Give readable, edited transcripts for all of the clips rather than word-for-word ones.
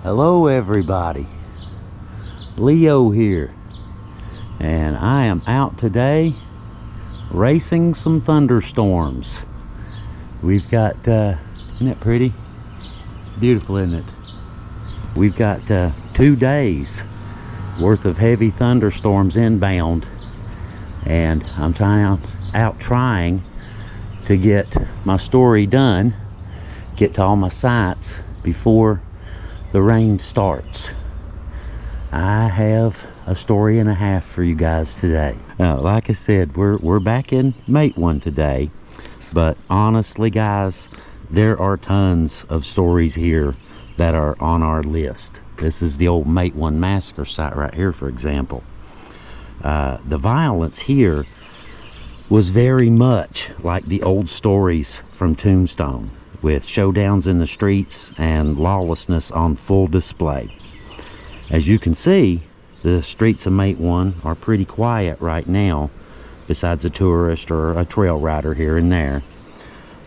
Hello everybody, Leo here, and I am out today racing some thunderstorms. We've got, isn't that pretty? Beautiful, isn't it? We've got 2 days worth of heavy thunderstorms inbound, and I'm trying to get my story done, get to all my sites before the rain starts. I have a story and a half for you guys today. Like I said, we're back in Matewan today, but honestly guys, there are tons of stories here that are on our list. This is the old Matewan massacre site right here, for example. The violence here was very much like the old stories from Tombstone, with showdowns in the streets and lawlessness on full display. As you can see, the streets of Matewan are pretty quiet right now, besides a tourist or a trail rider here and there.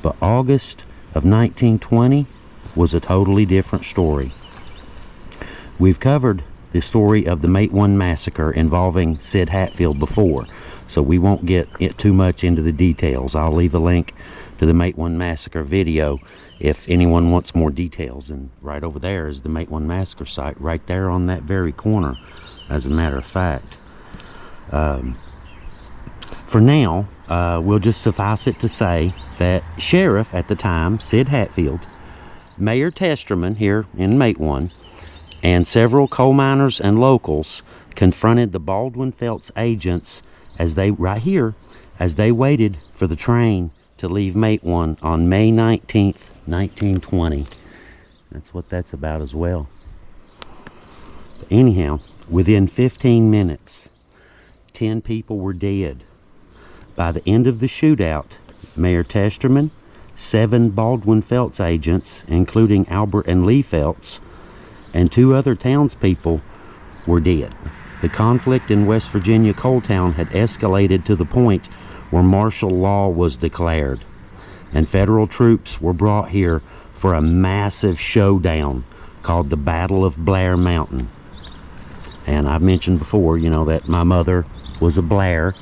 But August of 1920 was a totally different story. We've covered the story of the Matewan massacre involving Sid Hatfield before, so we won't get too much into the details. I'll leave a link to the Matewan massacre video if anyone wants more details, and right over there is the Matewan massacre site, right there on that very corner, as a matter of fact. For now, we'll just suffice it to say that Sheriff at the time, Sid Hatfield, Mayor Testerman here in Matewan, and several coal miners and locals confronted the Baldwin Felts agents as they waited for the train to leave Matewan on May 19th, 1920. That's what that's about as well. But anyhow, within 15 minutes, 10 people were dead. By the end of the shootout, Mayor Testerman, 7 Baldwin Felts agents, including Albert and Lee Felts, and 2 other townspeople were dead. The conflict in West Virginia Coal Town had escalated to the point where martial law was declared, and federal troops were brought here for a massive showdown called the Battle of Blair Mountain. And I've mentioned before, that my mother was a Blair,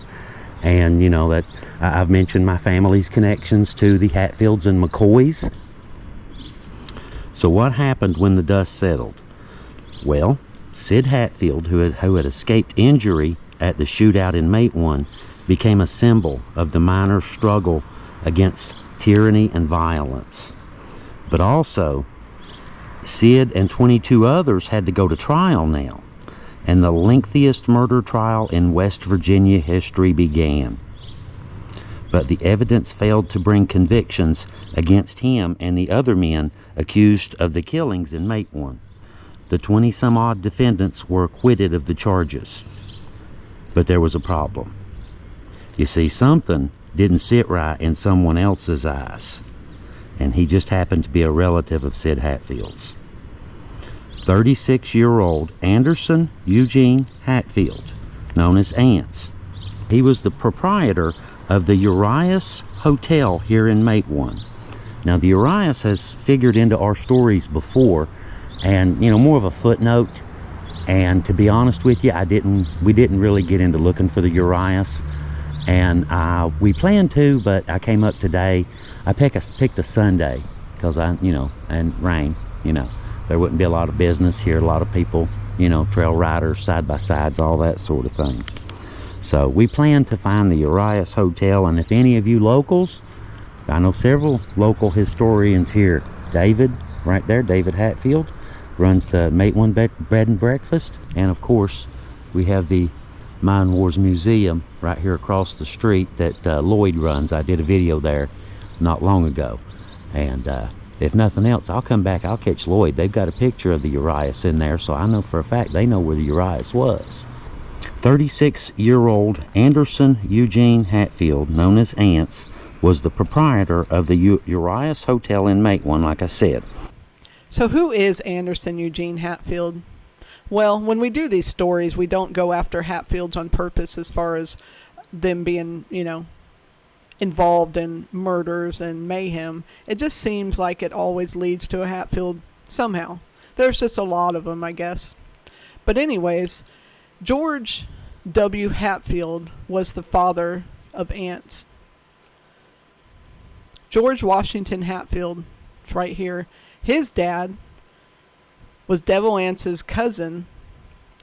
and that I've mentioned my family's connections to the Hatfields and McCoys. So what happened when the dust settled? Well, Sid Hatfield, who had escaped injury at the shootout in Matewan, became a symbol of the miners' struggle against tyranny and violence. But also, Sid and 22 others had to go to trial now, and the lengthiest murder trial in West Virginia history began. But the evidence failed to bring convictions against him and the other men accused of the killings in Matewan. The 20-some-odd defendants were acquitted of the charges. But there was a problem. You see, something didn't sit right in someone else's eyes, and he just happened to be a relative of Sid Hatfield's. 36-year-old Anderson Eugene Hatfield, known as Ants. He was the proprietor of the Urias Hotel here in Matewan. Now, the Urias has figured into our stories before, and more of a footnote. And to be honest with you, we didn't really get into looking for the Urias, and we planned to, but I came up today. I picked a Sunday because and rain. There wouldn't be a lot of business here. A lot of people, trail riders, side by sides, all that sort of thing. So we planned to find the Urias Hotel, and if any of you locals, I know several local historians here. David, right there, David Hatfield, runs the Matewan Bed and Breakfast, and of course we have the Mine Wars Museum right here across the street that Lloyd runs. I did a video there not long ago, and if nothing else, I'll come back, I'll catch Lloyd. They've got a picture of the Urias in there, so I know for a fact they know where the Urias was. 36-year-old Anderson Eugene Hatfield, known as Ants, was the proprietor of the Urias Hotel in Matewan, like I said. So who is Anderson Eugene Hatfield? Well, when we do these stories, we don't go after Hatfields on purpose as far as them being, involved in murders and mayhem. It just seems like it always leads to a Hatfield somehow. There's just a lot of them, I guess. But anyways, George W. Hatfield was the father of ants. George Washington Hatfield, it's right here. His dad was Devil Ants's cousin,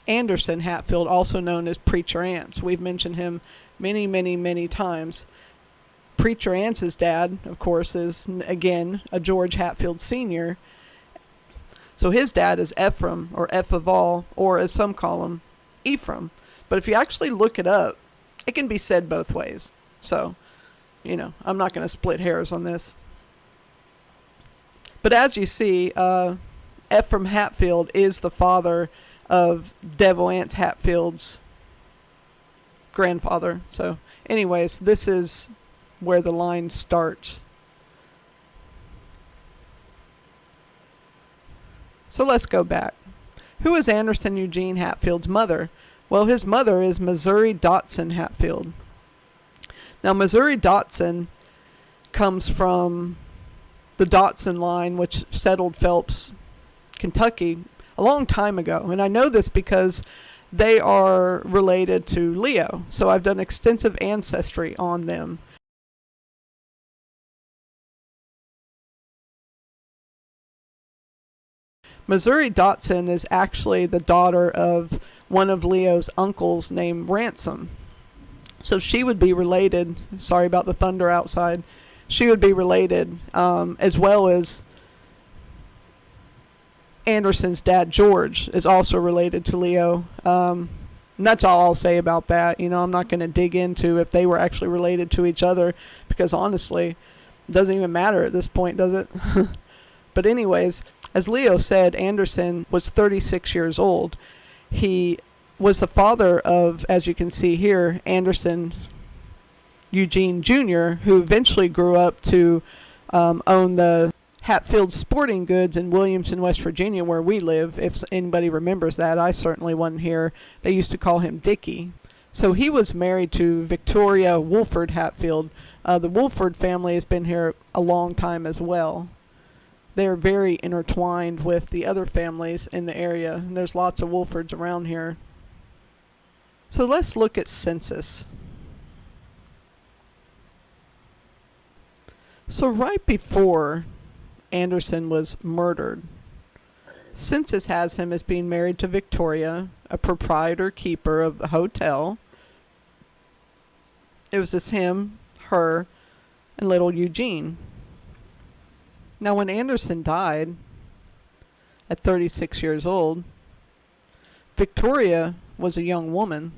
Anderson Hatfield, also known as Preacher Ants. We've mentioned him many, many, many times. Preacher Ants's dad, of course, is, again, a George Hatfield Sr. So his dad is Ephraim, or Ephaval, or as some call him, Ephraim. But if you actually look it up, it can be said both ways. So, I'm not going to split hairs on this. But as you see, Ephraim Hatfield is the father of Devil Ants Hatfield's grandfather. So, anyways, this is where the line starts. So let's go back. Who is Anderson Eugene Hatfield's mother? Well, his mother is Missouri Dotson Hatfield. Now, Missouri Dotson comes from the Dotson line, which settled Phelps, Kentucky, a long time ago. And I know this because they are related to Leo. So I've done extensive ancestry on them. Missouri Dotson is actually the daughter of one of Leo's uncles named Ransom. So she would be related, sorry about the thunder outside, she would be related as well as Anderson's dad, George, is also related to Leo. And that's all I'll say about that. I'm not going to dig into if they were actually related to each other because honestly, it doesn't even matter at this point, does it? But anyways, as Leo said, Anderson was 36 years old. He was the father of, as you can see here, Anderson Eugene Jr., who eventually grew up to own the Hatfield Sporting Goods in Williamson, West Virginia, where we live. If anybody remembers that, I certainly wasn't here. They used to call him Dickie. So he was married to Victoria Wolford Hatfield. The Wolford family has been here a long time as well. They're very intertwined with the other families in the area. And there's lots of Wolfords around here. So let's look at census. So right before Anderson was murdered, census has him as being married to Victoria, a proprietor keeper of a hotel. It was just him, her, and little Eugene. Now, when Anderson died at 36 years old, Victoria was a young woman,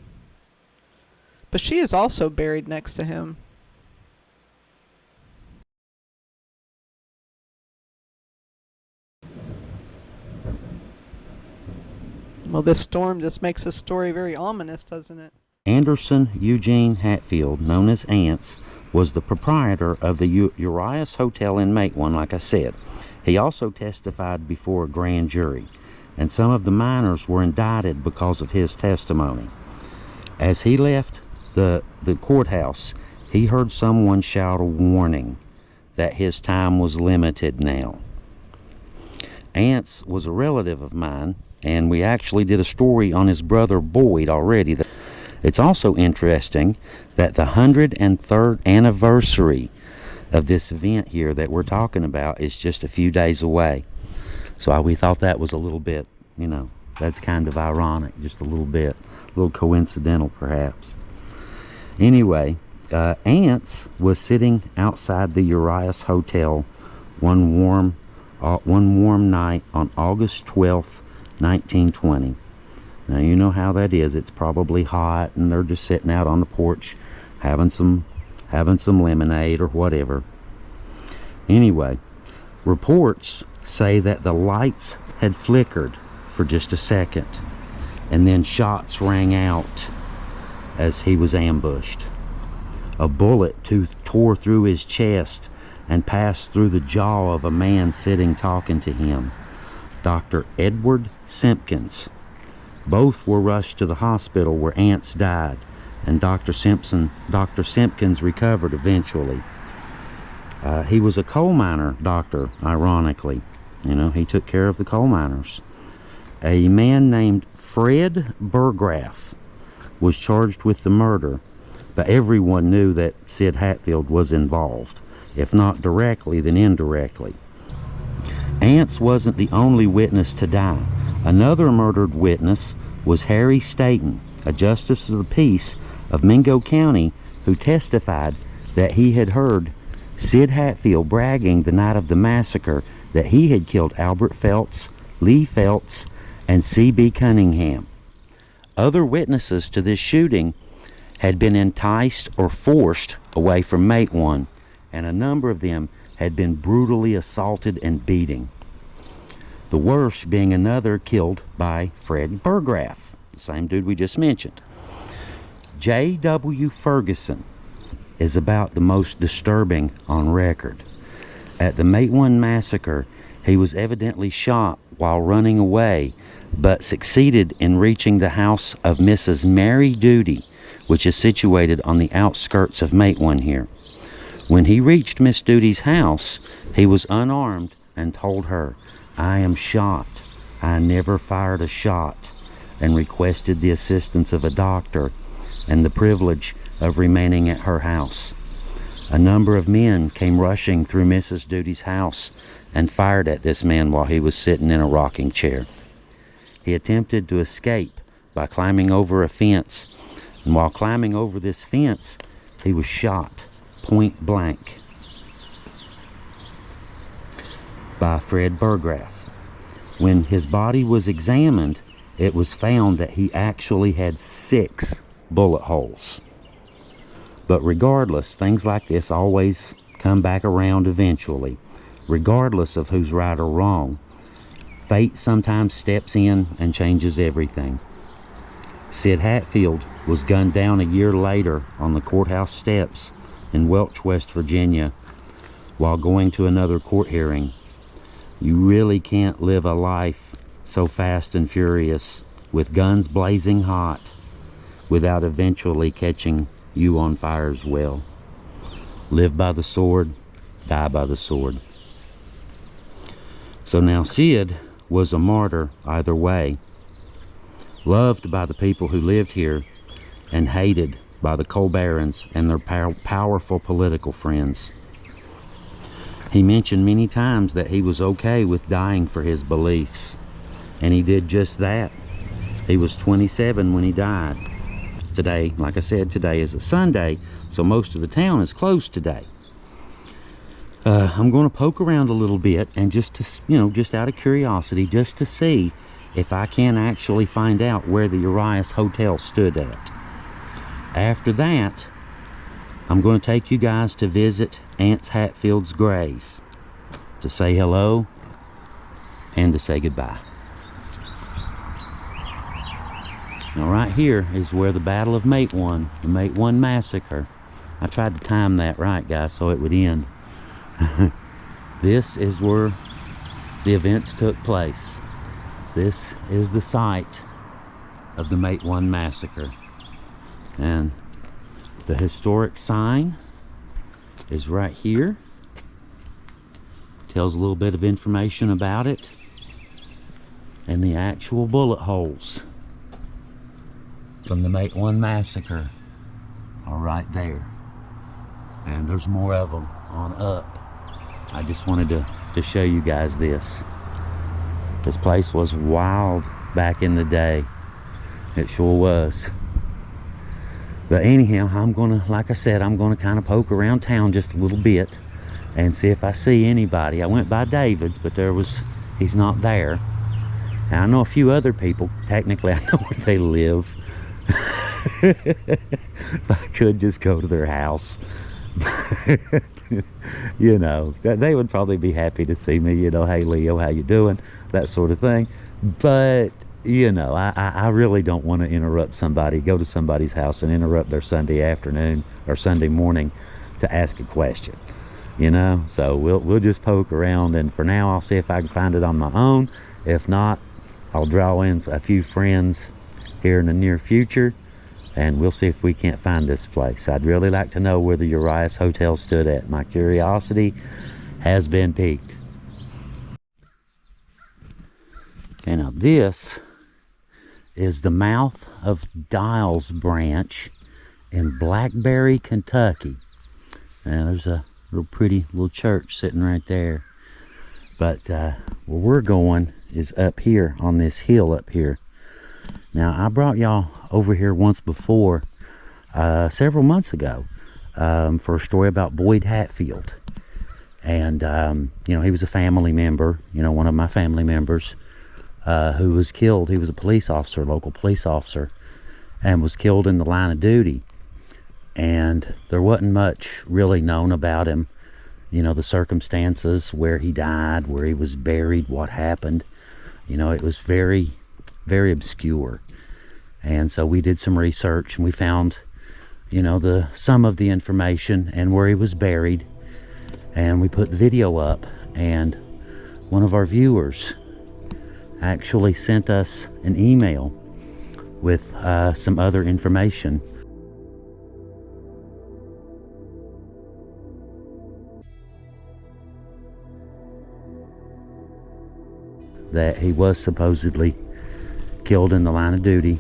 but she is also buried next to him. Well, this storm just makes the story very ominous, doesn't it? Anderson Eugene Hatfield, known as Ants, was the proprietor of the Urias Hotel in Matewan, like I said. He also testified before a grand jury, and some of the miners were indicted because of his testimony. As he left the courthouse, he heard someone shout a warning that his time was limited now. Ants was a relative of mine, and we actually did a story on his brother Boyd already. It's also interesting that the 103rd anniversary of this event here that we're talking about is just a few days away. So we thought that was a little bit, that's kind of ironic, just a little bit, a little coincidental perhaps. Anyway, Ants was sitting outside the Urias Hotel one warm night on August 12th, 1920. Now you know how that is. It's probably hot and they're just sitting out on the porch having some lemonade or whatever. Anyway, reports say that the lights had flickered for just a second and then shots rang out as he was ambushed. A bullet tore through his chest and passed through the jaw of a man sitting talking to him, Dr. Edward Simpkins. Both were rushed to the hospital where Ants died, and Dr. Simpkins recovered eventually. He was a coal miner doctor, ironically. He took care of the coal miners. a man named Fred Burgraff was charged with the murder, but everyone knew that Sid Hatfield was involved, if not directly, then indirectly. Ants wasn't the only witness to die. Another murdered witness was Harry Staten, a justice of the peace of Mingo County, who testified that he had heard Sid Hatfield bragging the night of the massacre that he had killed Albert Phelps, Lee Phelps, and C.B. Cunningham. Other witnesses to this shooting had been enticed or forced away from Matewan, and a number of them had been brutally assaulted and beaten. The worst being another killed by Fred Burgraff, the same dude we just mentioned. J.W. Ferguson is about the most disturbing on record. At the Matewan massacre, he was evidently shot while running away, but succeeded in reaching the house of Mrs. Mary Duty, which is situated on the outskirts of Matewan here. When he reached Miss Duty's house, he was unarmed and told her, "I am shot. I never fired a shot," and requested the assistance of a doctor and the privilege of remaining at her house. A number of men came rushing through Mrs. Duty's house and fired at this man while he was sitting in a rocking chair. He attempted to escape by climbing over a fence, and while climbing over this fence, he was shot point blank by Fred Burgraff. When his body was examined, it was found that he actually had 6 bullet holes. But regardless, things like this always come back around eventually. Regardless of who's right or wrong, fate sometimes steps in and changes everything. Sid Hatfield was gunned down a year later on the courthouse steps in Welch, West Virginia, while going to another court hearing. You really can't live a life so fast and furious with guns blazing hot without eventually catching you on fire as well. Live by the sword, die by the sword. So now Sid was a martyr either way, loved by the people who lived here and hated by the coal barons and their powerful political friends. He mentioned many times that he was okay with dying for his beliefs, and he did just that. He was 27 when he died. Today, like I said, today is a Sunday, so most of the town is closed today. I'm going to poke around a little bit, and just out of curiosity, just to see if I can actually find out where the Urias Hotel stood at. After that, I'm going to take you guys to visit Ance Hatfield's grave, to say hello and to say goodbye. Now right here is where the Battle of Matewan, the Matewan Massacre, I tried to time that right, guys, so it would end. This is where the events took place. This is the site of the Matewan Massacre. And the historic sign is right here. Tells a little bit of information about it. And the actual bullet holes from the Matewan Massacre are right there. And there's more of them on up. I just wanted to show you guys this. This place was wild back in the day. It sure was. But anyhow, like I said, I'm gonna kind of poke around town just a little bit and see if I see anybody. I went by David's, but he's not there. Now, I know a few other people. Technically, I know where they live. I could just go to their house. You know, they would probably be happy to see me, you know, hey Leo, how you doing, that sort of thing. But you know, I really don't want to go to somebody's house and interrupt their Sunday afternoon or Sunday morning to ask a question, you know. So we'll just poke around, and for now I'll see if I can find it on my own. If not, I'll draw in a few friends here in the near future, and we'll see if we can't find this place. I'd really like to know where the Urias Hotel stood at. My curiosity has been piqued. Okay, now this is the mouth of Dials Branch in Blackberry, Kentucky. Now there's a real pretty little church sitting right there. But where we're going is up here on this hill up here. Now I brought y'all over here once before, several months ago, for a story about Boyd Hatfield. And you know, he was a family member, you know, one of my family members, who was killed. He was a police officer, local police officer, and was killed in the line of duty. And there wasn't much really known about him, you know, the circumstances, where he died, where he was buried, what happened. You know, it was very, very obscure. And so we did some research, and we found, you know, some of the information and where he was buried. And we put the video up, and one of our viewers actually sent us an email with some other information. That he was supposedly killed in the line of duty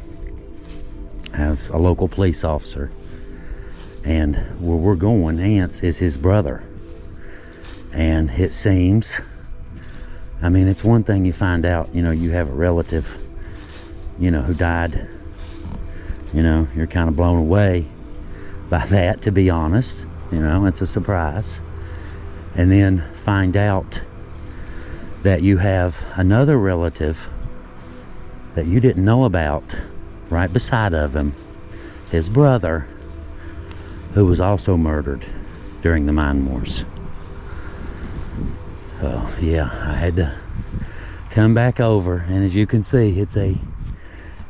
as a local police officer. And where we're going, Ants is his brother. And it seems, I mean, it's one thing you find out, you know, you have a relative, you know, who died. You know, you're kind of blown away by that, to be honest. You know, it's a surprise. And then find out that you have another relative that you didn't know about right beside of him, his brother, who was also murdered during the mine wars. Oh yeah, I had to come back over, and as you can see,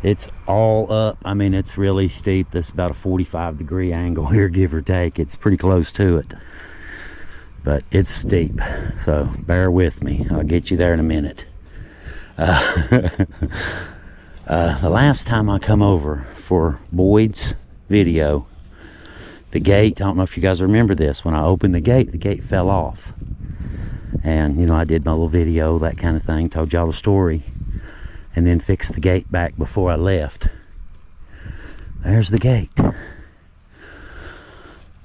it's all up. I mean, it's really steep. This is about a 45-degree angle here, give or take. It's pretty close to it, but it's steep, so bear with me. I'll get you there in a minute. The last time I come over for Boyd's video, the gate, I don't know if you guys remember this, when I opened the gate fell off. And, you know, I did my little video, that kind of thing, told y'all the story, and then fixed the gate back before I left. There's the gate.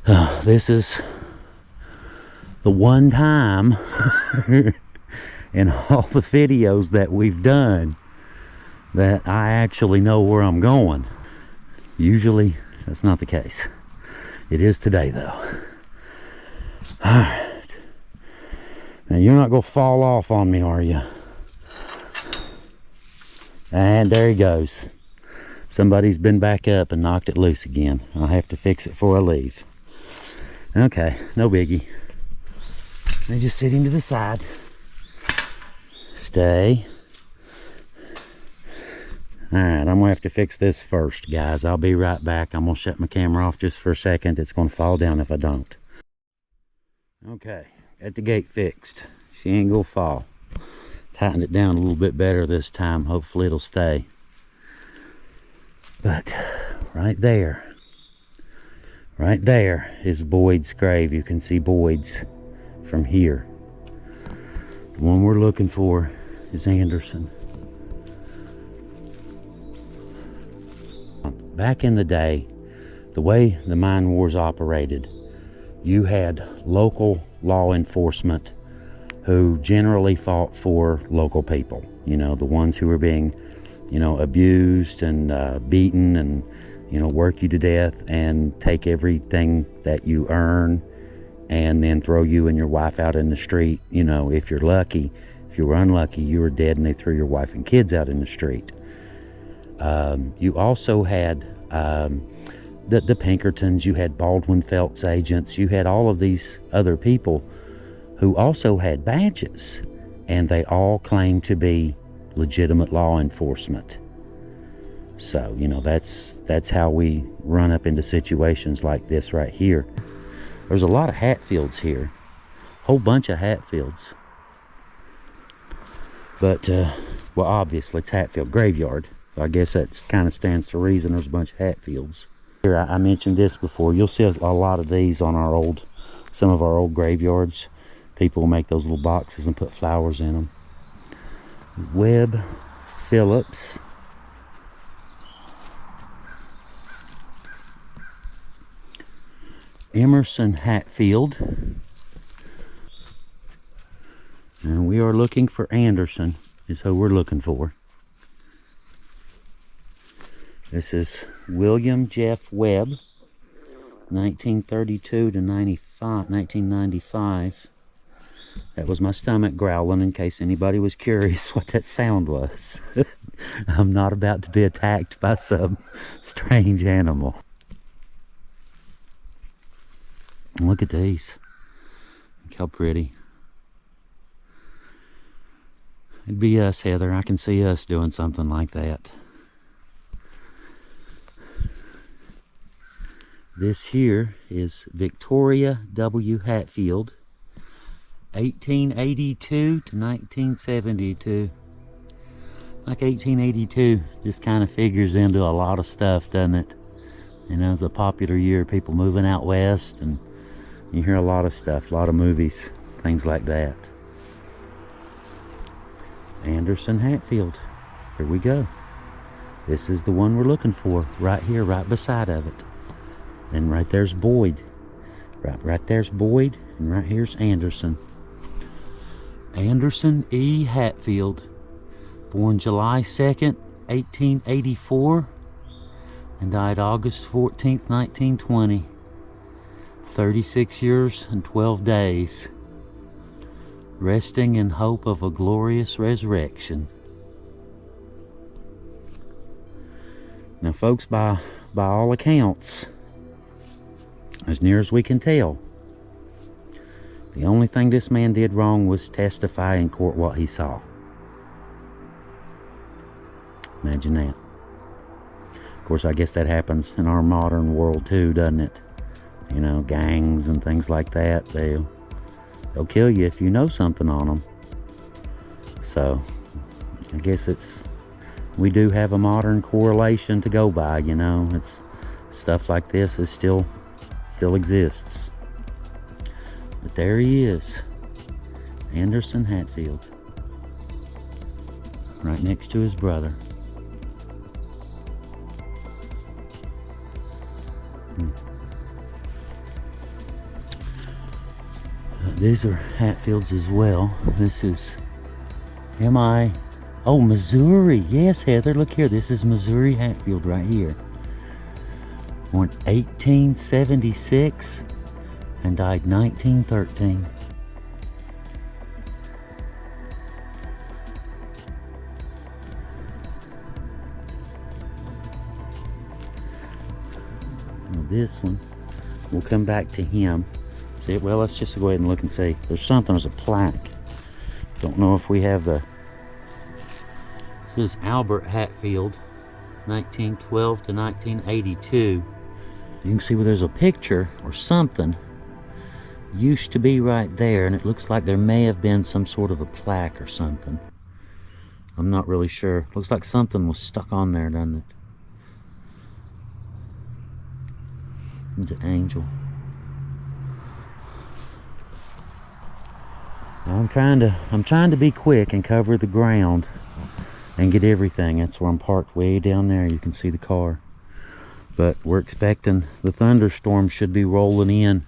This is the one time in all the videos that we've done that I actually know where I'm going. Usually, that's not the case. It is today, though. Alright. Now, you're not going to fall off on me, are you? And there he goes. Somebody's been back up and knocked it loose again. I'll have to fix it before I leave. Okay, no biggie. They just sit him to the side. Stay. Alright, I'm going to have to fix this first, guys. I'll be right back. I'm going to shut my camera off just for a second. It's going to fall down if I don't. Okay, got the gate fixed. She ain't going to fall. Tightened it down a little bit better this time. Hopefully it'll stay. But right there is Boyd's grave. You can see Boyd's from here. The one we're looking for is Anderson. Back in the day, the way the mine wars operated, you had local law enforcement who generally fought for local people. You know, the ones who were being, you know, abused and beaten and, you know, work you to death and take everything that you earn and then throw you and your wife out in the street. You know, if you're lucky. If you were unlucky, you were dead and they threw your wife and kids out in the street. You also had the Pinkertons, you had Baldwin Felts agents, you had all of these other people who also had badges, and they all claimed to be legitimate law enforcement. So, you know, that's how we run up into situations like this right here. There's a lot of Hatfields here, whole bunch of Hatfields. But, well, obviously it's Hatfield Graveyard. I guess that kind of stands to reason. There's a bunch of Hatfields. Here, I mentioned this before. You'll see a lot of these on some of our old graveyards. People will make those little boxes and put flowers in them. Webb Phillips. Emerson Hatfield. And we are looking for Anderson, is who we're looking for. This is William Jeff Webb, 1932 to 1995. That was my stomach growling in case anybody was curious what that sound was. I'm not about to be attacked by some strange animal. Look at these. Look how pretty. It'd be us, Heather. I can see us doing something like that. This here is Victoria W. Hatfield, 1882 to 1972. Like 1882 just kind of figures into a lot of stuff, doesn't it? You know, it's a popular year, people moving out west, and you hear a lot of stuff, a lot of movies, things like that. Anderson Hatfield. Here we go. This is the one we're looking for, right here, right beside of it. And right there's Boyd. Right there's Boyd, and right here's Anderson. Anderson E. Hatfield, born July 2nd, 1884, and died August 14th, 1920. 36 years and 12 days, resting in hope of a glorious resurrection. Now, folks, by all accounts, as near as we can tell, the only thing this man did wrong was testify in court what he saw. Imagine that. Of course, I guess that happens in our modern world too, doesn't it? You know, gangs and things like that, they'll kill you if you know something on them. So, I guess we do have a modern correlation to go by, you know. It's stuff like this is still exists. But there he is, Anderson Hatfield, right next to his brother. These are Hatfields as well. This is Missouri. Yes, Heather, look here. This is Missouri Hatfield right here. Born 1876 and died 1913. Now this one, we'll come back to him. See, well, let's just go ahead and look and see. There's a plaque. Don't know if we have the... This is Albert Hatfield, 1912 to 1982. You can see where there's a picture or something. Used to be right there, and it looks like there may have been some sort of a plaque or something. I'm not really sure. Looks like something was stuck on there, doesn't it? It's an angel. I'm trying to be quick and cover the ground and get everything. That's where I'm parked, way down there. You can see the car. But we're expecting the thunderstorm should be rolling in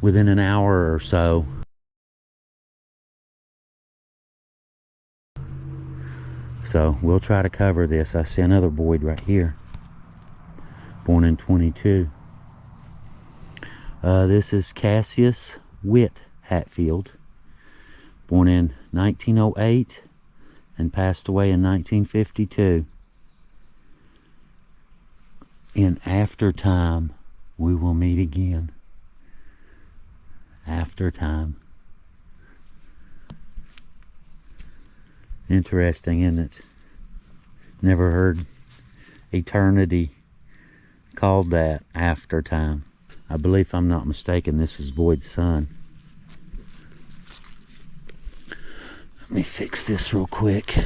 within an hour or so. So we'll try to cover this. I see another Boyd right here, born in 22. This is Cassius Witt Hatfield, born in 1908 and passed away in 1952. In after time, we will meet again. After time. Interesting, isn't it? Never heard eternity called that, after time. I believe, if I'm not mistaken, this is Boyd's son. Let me fix this real quick.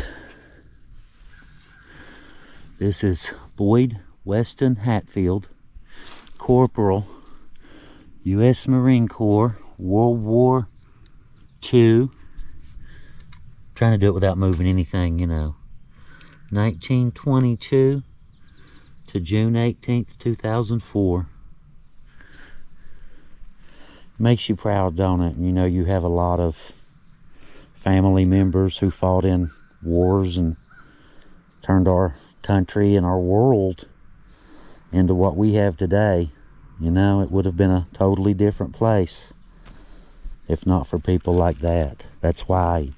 This is Boyd Weston Hatfield, Corporal, U.S. Marine Corps, World War II. Trying to do it without moving anything, you know. 1922 to June 18th, 2004. Makes you proud, don't it? You know, you have a lot of family members who fought in wars and turned our country and our world into what we have today. You know, it would have been a totally different place if not for people like that. That's why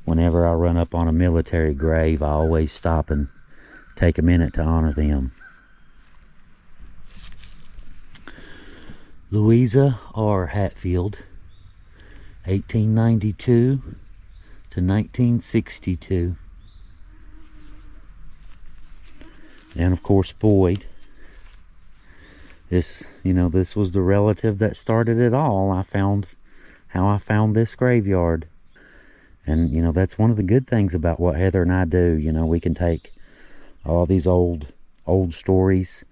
whenever I run up on a military grave, I always stop and take a minute to honor them. Louisa R. Hatfield, 1892 to 1962. And of course Boyd. This was the relative that started it all. I found this graveyard. And, you know, that's one of the good things about what Heather and I do. You know, we can take all these old stories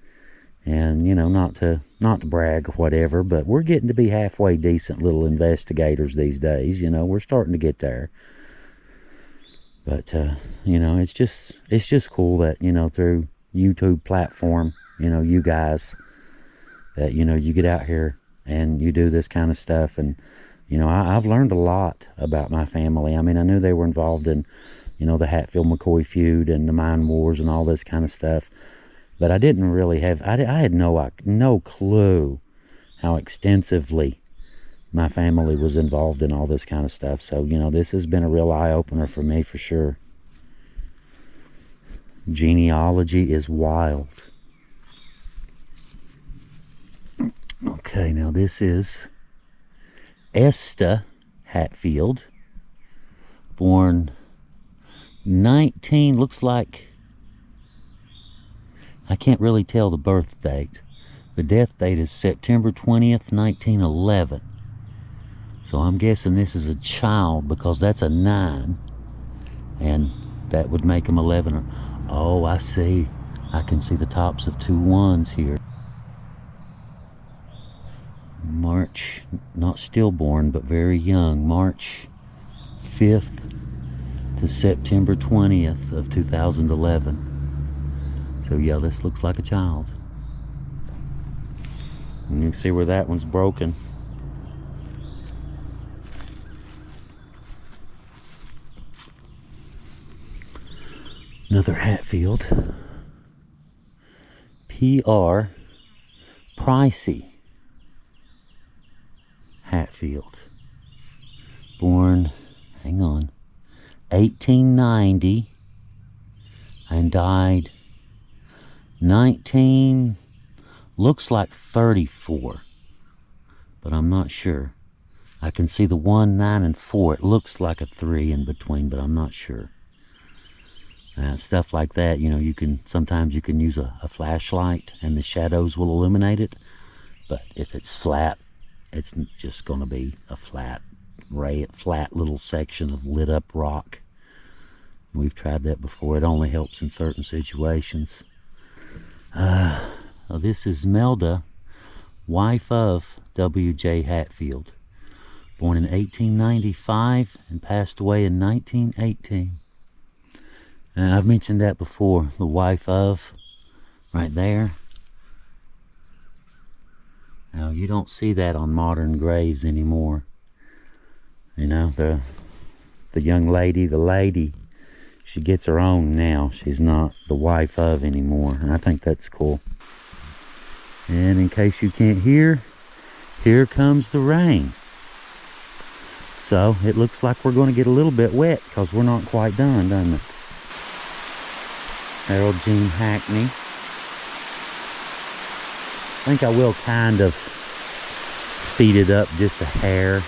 and, you know, not to brag or whatever, but we're getting to be halfway decent little investigators these days. You know, we're starting to get there. But, you know, it's just cool that, you know, through YouTube platform, you know, you guys, that, you know, you get out here and you do this kind of stuff. And, you know, I've learned a lot about my family. I mean, I knew they were involved in, you know, the Hatfield-McCoy feud and the mine wars and all this kind of stuff. But I didn't really have, I had no clue how extensively my family was involved in all this kind of stuff. So, you know, this has been a real eye-opener for me for sure. Genealogy is wild. Okay, now this is Esta Hatfield, born looks like, I can't really tell the birth date. The death date is September 20th, 1911. So I'm guessing this is a child because that's a 9. And that would make him 11. Oh, I see. I can see the tops of 2 1s here. March, not stillborn, but very young. March 5th to September 20th of 2011. So yeah, this looks like a child. And you can see where that one's broken. Another Hatfield. P.R. Pricey Hatfield. Born, 1890 and died looks like 34, but I'm not sure. I can see the 1, 9, and 4. It looks like a 3 in between, but I'm not sure. Stuff like that, you know, sometimes you can use a flashlight and the shadows will illuminate it, but if it's flat, it's just going to be a flat little section of lit up rock. We've tried that before. It only helps in certain situations. This is Melda, wife of W.J. Hatfield, born in 1895 and passed away in 1918. I've mentioned that before, the wife of, right there. Now, you don't see that on modern graves anymore. You know, the young lady, the lady, she gets her own now. She's not the wife of anymore. And I think that's cool. And in case you can't hear, here comes the rain. So it looks like we're going to get a little bit wet because we're not quite done, doesn't it? Harold Gene Hackney. I think I will kind of speed it up just a hair.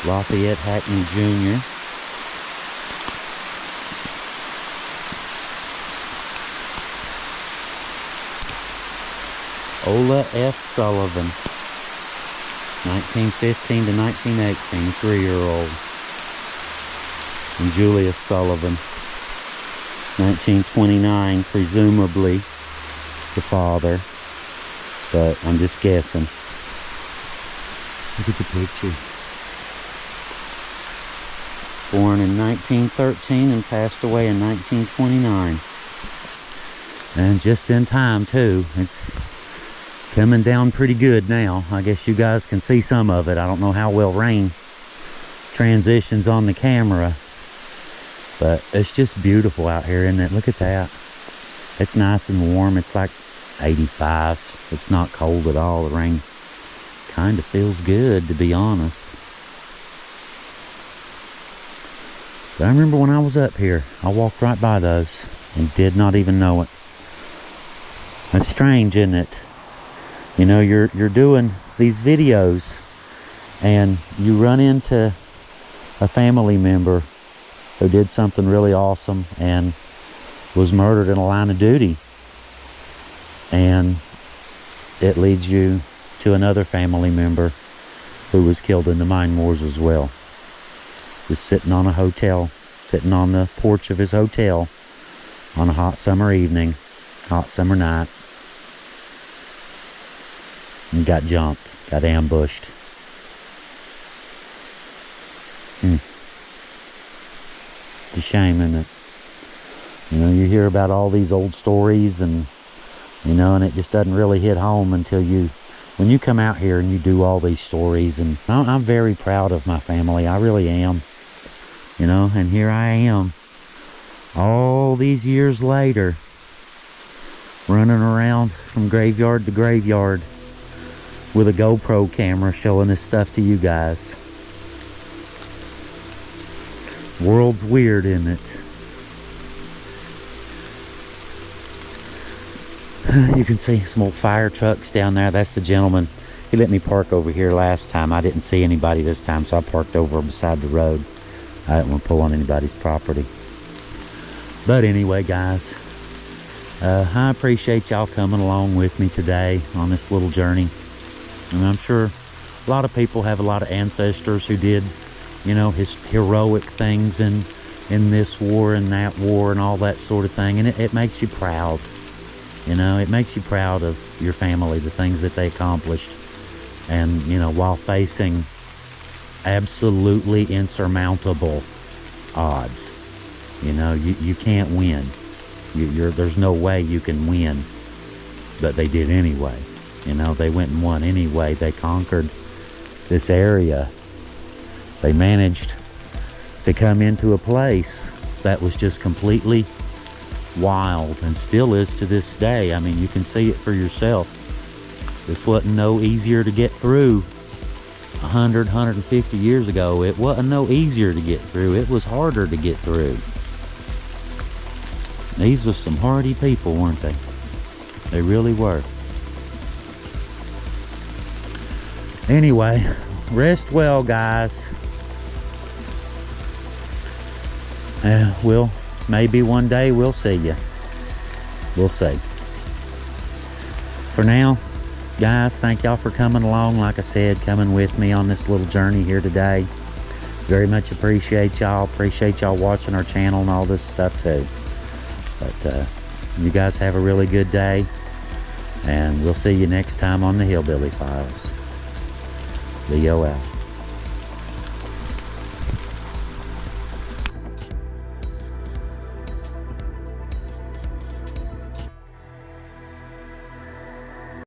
Lafayette Hackney Jr. Ola F. Sullivan, 1915 to 1918, 3-year-old. And Julius Sullivan, 1929, presumably the father, but I'm just guessing. Look at the picture. born in 1913 and passed away in 1929. And just in time too. It's coming down pretty good now. I guess you guys can see some of it. I don't know how well rain transitions on the camera, but it's just beautiful out here, isn't it? Look at that. It's nice and warm. It's like 85. It's not cold at all. The rain kind of feels good, to be honest. But I remember when I was up here, I walked right by those and did not even know it. It's strange, isn't it? You know, you're doing these videos and you run into a family member who did something really awesome and was murdered in a line of duty, and it leads you to another family member who was killed in the mine wars as well. Just sitting on a hotel, sitting on the porch of his hotel on a hot summer evening, hot summer night, and got jumped, got ambushed. It's a shame, isn't it? You know, you hear about all these old stories, and you know, and it just doesn't really hit home until when you come out here and you do all these stories. And I'm very proud of my family. I really am. You know, and here I am, all these years later, running around from graveyard to graveyard with a GoPro camera showing this stuff to you guys. World's weird, isn't it? You can see some old fire trucks down there. That's the gentleman. He let me park over here last time. I didn't see anybody this time, so I parked over beside the road. I didn't want to pull on anybody's property. But anyway, guys, I appreciate y'all coming along with me today on this little journey. And I'm sure a lot of people have a lot of ancestors who did, you know, heroic things in this war and that war and all that sort of thing. And it makes you proud. You know, it makes you proud of your family, the things that they accomplished. And, you know, while facing absolutely insurmountable odds. You know, you can't win. There's no way you can win. But they did anyway. You know, they went and won anyway. They conquered this area. They managed to come into a place that was just completely wild, and still is to this day. I mean, you can see it for yourself. This wasn't no easier to get through 100, 150 years ago. It wasn't no easier to get through. It was harder to get through. These were some hardy people, weren't they? They really were. Anyway, rest well, guys. Maybe one day we'll see you. We'll see. For now, guys, thank y'all for coming along. Like I said, coming with me on this little journey here today. Very much appreciate y'all. Appreciate y'all watching our channel and all this stuff too. But you guys have a really good day. And we'll see you next time on the Hillbilly Files. Leo out.